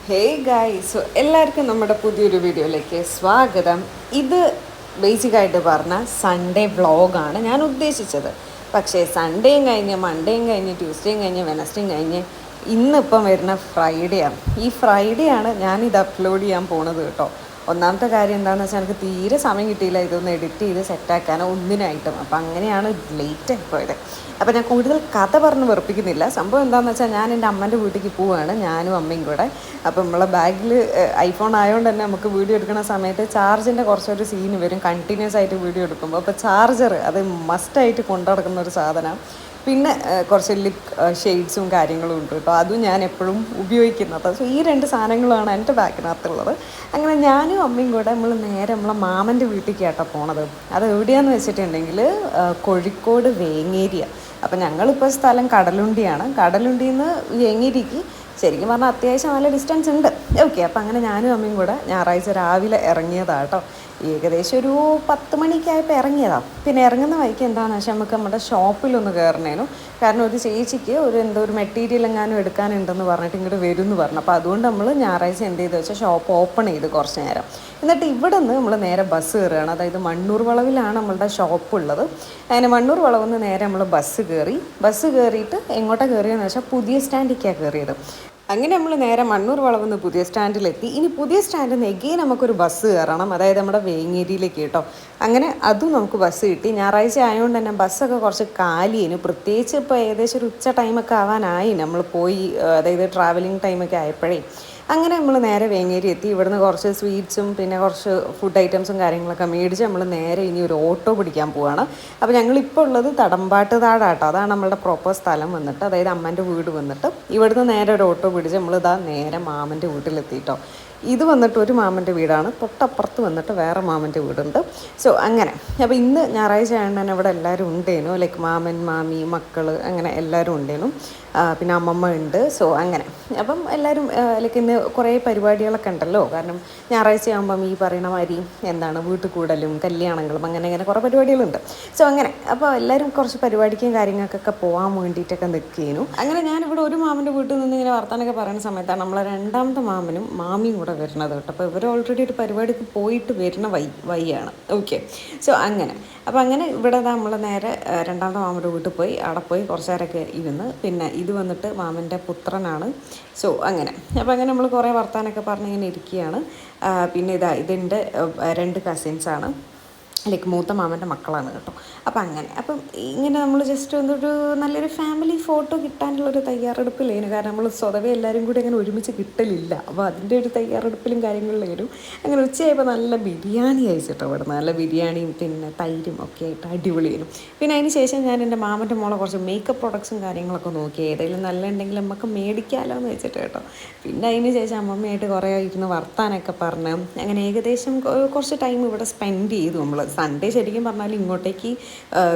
Hey ഗായ്, so എല്ലാവർക്കും നമ്മുടെ പുതിയൊരു വീഡിയോയിലേക്ക് സ്വാഗതം. ഇത് ബേസിക്കായിട്ട് പറഞ്ഞാൽ സൺഡേ വ്ളോഗാണ് ഞാൻ ഉദ്ദേശിച്ചത്. പക്ഷേ സൺഡേയും കഴിഞ്ഞ് മൺഡേയും കഴിഞ്ഞ് ട്യൂസ്ഡേയും കഴിഞ്ഞ് വെനസ്ഡേയും കഴിഞ്ഞ് ഇന്നിപ്പം വരുന്ന ഫ്രൈഡേ ആണ്. ഈ ഫ്രൈഡേ ആണ് ഞാനിത് അപ്ലോഡ് ചെയ്യാൻ പോണത് കേട്ടോ. ഒന്നാമത്തെ കാര്യം എന്താണെന്ന് വെച്ചാൽ എനിക്ക് തീരെ സമയം കിട്ടിയില്ല ഇതൊന്ന് എഡിറ്റ് ചെയ്ത് സെറ്റാക്കാനോ ഒന്നിനായിട്ടും. അപ്പം അങ്ങനെയാണ് ലേറ്റ് ആയിപ്പോയത്. അപ്പോൾ ഞാൻ കൂടുതൽ കഥ പറഞ്ഞ് വെറുപ്പിക്കുന്നില്ല. സംഭവം എന്താണെന്ന് വെച്ചാൽ ഞാൻ എൻ്റെ അമ്മൻ്റെ വീട്ടിലേക്ക് പോവുകയാണ്, ഞാനും അമ്മയും കൂടെ. അപ്പം നമ്മളെ ബാഗിൽ ഐഫോൺ ആയതുകൊണ്ട് തന്നെ നമുക്ക് വീഡിയോ എടുക്കുന്ന സമയത്ത് ചാർജിൻ്റെ കുറച്ചൊരു സീന് വരും കണ്ടിന്യൂസ് ആയിട്ട് വീഡിയോ എടുക്കുമ്പോൾ. അപ്പോൾ ചാർജർ അത് മസ്റ്റായിട്ട് കൊണ്ടു നടക്കുന്ന ഒരു സാധനം. പിന്നെ കുറച്ച് ലിപ് ഷെയ്ഡ്സും കാര്യങ്ങളും ഉണ്ട് കേട്ടോ, അതും ഞാൻ എപ്പോഴും ഉപയോഗിക്കുന്നത്. സോ ഈ രണ്ട് സാധനങ്ങളാണ് എൻ്റെ ബാഗിനകത്തുള്ളത്. അങ്ങനെ ഞാനും അമ്മയും കൂടെ നമ്മൾ നേരെ നമ്മളെ മാമൻ്റെ വീട്ടിലേക്ക് കേട്ടോ പോണത്. അത് എവിടെയാണെന്ന് വെച്ചിട്ടുണ്ടെങ്കിൽ കോഴിക്കോട് വേങ്ങേരിയ. അപ്പം ഞങ്ങളിപ്പോൾ സ്ഥലം കടലുണ്ടിയാണ്. കടലുണ്ടിയിൽ നിന്ന് വേങ്ങേരിക്ക് ശരിക്കും പറഞ്ഞാൽ അത്യാവശ്യം നല്ല ഡിസ്റ്റൻസ് ഉണ്ട്. ഓക്കെ, അപ്പം അങ്ങനെ ഞാനും അമ്മയും കൂടെ ഞായറാഴ്ച രാവിലെ ഇറങ്ങിയതാണ് കേട്ടോ. ഏകദേശം ഒരു 10 മണിക്കായപ്പോൾ ഇറങ്ങിയതാണ്. പിന്നെ ഇറങ്ങുന്ന വഴിക്ക് എന്താണെന്ന് വെച്ചാൽ നമുക്ക് നമ്മുടെ ഷോപ്പിലൊന്ന് കയറണേനു. കാരണം ഒരു ചേച്ചിക്ക് എന്തോ ഒരു മെറ്റീരിയൽ എങ്ങാനും എടുക്കാനുണ്ടെന്ന് പറഞ്ഞിട്ട് ഇങ്ങോട്ട് വരും എന്ന് പറഞ്ഞു. അപ്പോൾ അതുകൊണ്ട് നമ്മൾ ഞായറാഴ്ച എന്ത് ചെയ്തെന്ന് വെച്ചാൽ ഷോപ്പ് ഓപ്പൺ ചെയ്ത് കുറച്ച് നേരം. എന്നിട്ട് ഇവിടെ നിന്ന് നമ്മൾ നേരെ ബസ് കയറുകയാണ്. അതായത് മണ്ണൂർ വളവിലാണ് നമ്മളുടെ ഷോപ്പ് ഉള്ളത്. അങ്ങനെ മണ്ണൂർ വളവിൽ നിന്ന് നേരെ നമ്മൾ ബസ് കയറിയിട്ട് എങ്ങോട്ടാണ് കയറിയെന്ന് വെച്ചാൽ പുതിയ സ്റ്റാൻഡിലേക്കാണ് കയറിയത്. അങ്ങനെ നമ്മൾ നേരെ മണ്ണൂർ വളവെന്ന് പുതിയ സ്റ്റാൻഡിലെത്തി. ഇനി പുതിയ സ്റ്റാൻഡിൽ നിന്ന് എഗെയിൻ നമുക്കൊരു ബസ് കയറണം, അതായത് നമ്മുടെ വേങ്ങേരിയിലേക്ക് കേട്ടോ. അങ്ങനെ അതും നമുക്ക് ബസ് കിട്ടി. ഞായറാഴ്ച ആയതുകൊണ്ട് തന്നെ ബസ്സൊക്കെ കുറച്ച് കാലിയേനു. പ്രത്യേകിച്ച് ഇപ്പോൾ ഏകദേശം ഒരു ഉച്ച ടൈമൊക്കെ ആവാനായി നമ്മൾ പോയി, അതായത് ട്രാവലിംഗ് ടൈമൊക്കെ ആയപ്പോഴേ. അങ്ങനെ നമ്മൾ നേരെ വേങ്ങേരി എത്തി. ഇവിടുന്ന് കുറച്ച് സ്വീറ്റ്സും പിന്നെ കുറച്ച് ഫുഡ് ഐറ്റംസും കാര്യങ്ങളൊക്കെ മേടിച്ച് നമ്മൾ നേരെ ഇനി ഒരു ഓട്ടോ പിടിക്കാൻ പോവുകയാണ്. അപ്പോൾ ഞങ്ങളിപ്പോൾ ഉള്ളത് തടമ്പാട്ട് താടാട്ടോ, അതാണ് നമ്മളുടെ പ്രോപ്പർ സ്ഥലം വന്നിട്ട്, അതായത് അമ്മൻ്റെ വീട് വന്നിട്ട്. ഇവിടുന്ന് നേരെ ഒരു ഓട്ടോ പിടിച്ച് നമ്മളിതാ നേരെ മാമൻ്റെ വീട്ടിലെത്തിയിട്ടോ. ഇത് വന്നിട്ട് ഒരു മാമൻ്റെ വീടാണ്, തൊട്ടപ്പുറത്ത് വന്നിട്ട് വേറെ മാമൻ്റെ വീടുണ്ട്. സോ അങ്ങനെ അപ്പോൾ ഇന്ന് ഞായറാഴ്ച ആയതുകൊണ്ട് തന്നെ ഇവിടെ എല്ലാവരും ഉണ്ടേനു, ലൈക്ക് മാമൻ മാമി മക്കൾ അങ്ങനെ എല്ലാവരും ഉണ്ടേനു. പിന്നെ അമ്മമ്മ ഉണ്ട്. സോ അങ്ങനെ അപ്പം എല്ലാവരും ലൈക്ക് ഇന്ന് കുറേ പരിപാടികളൊക്കെ ഉണ്ടല്ലോ. കാരണം ഞായറാഴ്ച ആകുമ്പം ഈ പറയുന്ന മാതിരി എന്താണ് വീട്ടിൽ കൂടലും കല്യാണങ്ങളും അങ്ങനെ കുറേ പരിപാടികളുണ്ട്. സോ അങ്ങനെ അപ്പോൾ എല്ലാവരും കുറച്ച് പരിപാടിക്കും കാര്യങ്ങൾക്കൊക്കെ പോകാൻ വേണ്ടിയിട്ടൊക്കെ നിൽക്കുന്നു. അങ്ങനെ ഞാനിവിടെ ഒരു മാമൻ്റെ വീട്ടിൽ നിന്ന് ഇങ്ങനെ വർത്താനൊക്കെ പറയുന്ന സമയത്താണ് നമ്മളെ രണ്ടാമത്തെ മാമനും മാമിയും കൂടെ വരുന്നത് കേട്ടോ. അപ്പോൾ ഇവർ ഓൾറെഡി ഒരു പരിപാടിക്ക് പോയിട്ട് വരുന്ന വഴിയാണ്. ഓക്കെ, സോ അങ്ങനെ അപ്പോൾ അങ്ങനെ ഇവിടെ നമ്മൾ നേരെ രണ്ടാമത്തെ മാമൻ്റെ വീട്ടിൽ പോയി അവിടെ പോയി കുറച്ച് നേരമൊക്കെ ഇരുന്ന്. പിന്നെ ഇത് വന്നിട്ട് മാമൻ്റെ പുത്രനാണ്. സോ അങ്ങനെ അപ്പോൾ അങ്ങനെ നമ്മൾ കുറേ വർത്താനൊക്കെ പറഞ്ഞിങ്ങനെ ഇരിക്കുകയാണ്. പിന്നെ ഇതെൻ്റെ 2 കസിൻസാണ്, ലൈക്ക് മൂത്ത മാമൻ്റെ മക്കളാണ് കേട്ടോ. അപ്പം അങ്ങനെ അപ്പം ഇങ്ങനെ നമ്മൾ ജസ്റ്റ് ഒന്നൊരു നല്ലൊരു ഫാമിലി ഫോട്ടോ കിട്ടാനുള്ളൊരു തയ്യാറെടുപ്പിലായിരുന്നു. കാരണം നമ്മൾ സ്വതവേ എല്ലാവരും കൂടി അങ്ങനെ ഒരുമിച്ച് കിട്ടലില്ല. അപ്പോൾ അതിൻ്റെ ഒരു തയ്യാറെടുപ്പിലും കാര്യങ്ങളിലായിരുന്നു. അങ്ങനെ ഉച്ചയായപ്പോൾ നല്ല ബിരിയാണി കഴിച്ചിട്ടോ. ഇവിടെ നല്ല ബിരിയാണിയും പിന്നെ തൈരും ഒക്കെ ആയിട്ട് അടിപൊളിയായിരുന്നു. പിന്നെ അതിന് ശേഷം ഞാൻ എൻ്റെ മാമൻ്റെ മോളെ കുറച്ച് മേക്കപ്പ് പ്രൊഡക്ട്സും കാര്യങ്ങളൊക്കെ നോക്കി, ഏതെങ്കിലും നല്ല ഉണ്ടെങ്കിൽ നമുക്ക് മേടിക്കാമല്ലോ എന്ന് വെച്ചിട്ട് കേട്ടോ. പിന്നെ അതിന് ശേഷം അമ്മമ്മയായിട്ട് കുറേ ഇരുന്ന് വർത്താനൊക്കെ പറഞ്ഞ് അങ്ങനെ ഏകദേശം കുറച്ച് ടൈം ഇവിടെ സ്പെൻഡ് ചെയ്തു. നമ്മൾ സൺഡേ ശരിക്കും പറഞ്ഞാൽ ഇങ്ങോട്ടേക്ക്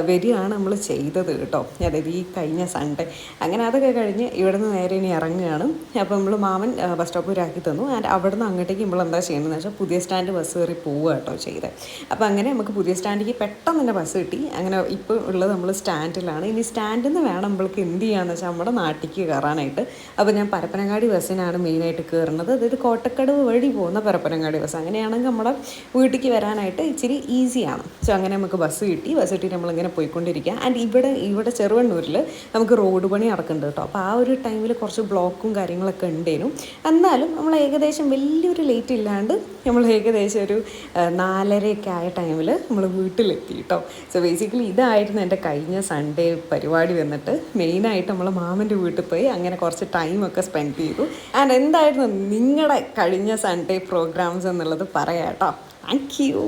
വരികയാണ് നമ്മൾ ചെയ്തത് കേട്ടോ, അതായത് ഈ കഴിഞ്ഞ സൺഡേ. അങ്ങനെ അതൊക്കെ കഴിഞ്ഞ് ഇവിടെ നിന്ന് നേരെ ഇനി ഇറങ്ങുകയാണ്. അപ്പോൾ നമ്മൾ മാമൻ ബസ് സ്റ്റോപ്പ് വരാക്കി തന്നു. ആൻഡ് അവിടെ നിന്ന് അങ്ങോട്ടേക്ക് നമ്മൾ എന്താ ചെയ്യുന്നതെന്ന് വെച്ചാൽ പുതിയ സ്റ്റാൻഡ് ബസ് കയറി പോവുക കേട്ടോ ചെയ്തത്. അപ്പോൾ അങ്ങനെ നമുക്ക് പുതിയ സ്റ്റാൻഡിലേക്ക് പെട്ടെന്ന് തന്നെ ബസ് കിട്ടി. അങ്ങനെ ഇപ്പോൾ ഉള്ളത് നമ്മൾ സ്റ്റാൻഡിലാണ്. ഇനി സ്റ്റാൻഡിൽ നിന്ന് വേണം നമ്മൾക്ക് എന്ത് ചെയ്യാന്ന് വെച്ചാൽ നമ്മുടെ നാട്ടിലേക്ക് കയറാനായിട്ട്. അപ്പോൾ ഞാൻ പരപ്പനങ്ങാടി ബസ്സിനാണ് മെയിനായിട്ട് കയറുന്നത്, അതായത് കോട്ടക്കടവ് വഴി പോകുന്ന പരപ്പനങ്ങാടി ബസ്. അങ്ങനെയാണെങ്കിൽ നമ്മുടെ വീട്ടിലേക്ക് വരാനായിട്ട് ഇച്ചിരി ഈസിയാണ്. സോ അങ്ങനെ നമുക്ക് ബസ് കിട്ടിയിട്ട് നമ്മളിങ്ങനെ പോയിക്കൊണ്ടിരിക്കുക. ആൻഡ് ഇവിടെ ചെറുവണ്ണൂരിൽ നമുക്ക് റോഡ് പണി നടക്കുന്നുണ്ട് കേട്ടോ. അപ്പോൾ ആ ഒരു ടൈമിൽ കുറച്ച് ബ്ലോക്കും കാര്യങ്ങളൊക്കെ ഉണ്ടേനും. എന്നാലും നമ്മൾ ഏകദേശം വലിയൊരു ലേറ്റ് ഇല്ലാണ്ട് നമ്മൾ ഏകദേശം ഒരു 4:30 ആയ ടൈമിൽ നമ്മൾ വീട്ടിലെത്തി കേട്ടോ. സോ ബേസിക്കലി ഇതായിരുന്നു എൻ്റെ കഴിഞ്ഞ സൺഡേ പരിപാടി വന്നിട്ട്. മെയിനായിട്ട് നമ്മൾ മാമൻ്റെ വീട്ടിൽ പോയി അങ്ങനെ കുറച്ച് ടൈമൊക്കെ സ്പെൻഡ് ചെയ്തു. ആൻഡ് എന്തായിരുന്നു നിങ്ങളുടെ കഴിഞ്ഞ സൺഡേ പ്രോഗ്രാംസ് എന്നുള്ളത് പറയാം കേട്ടോ. Thank you.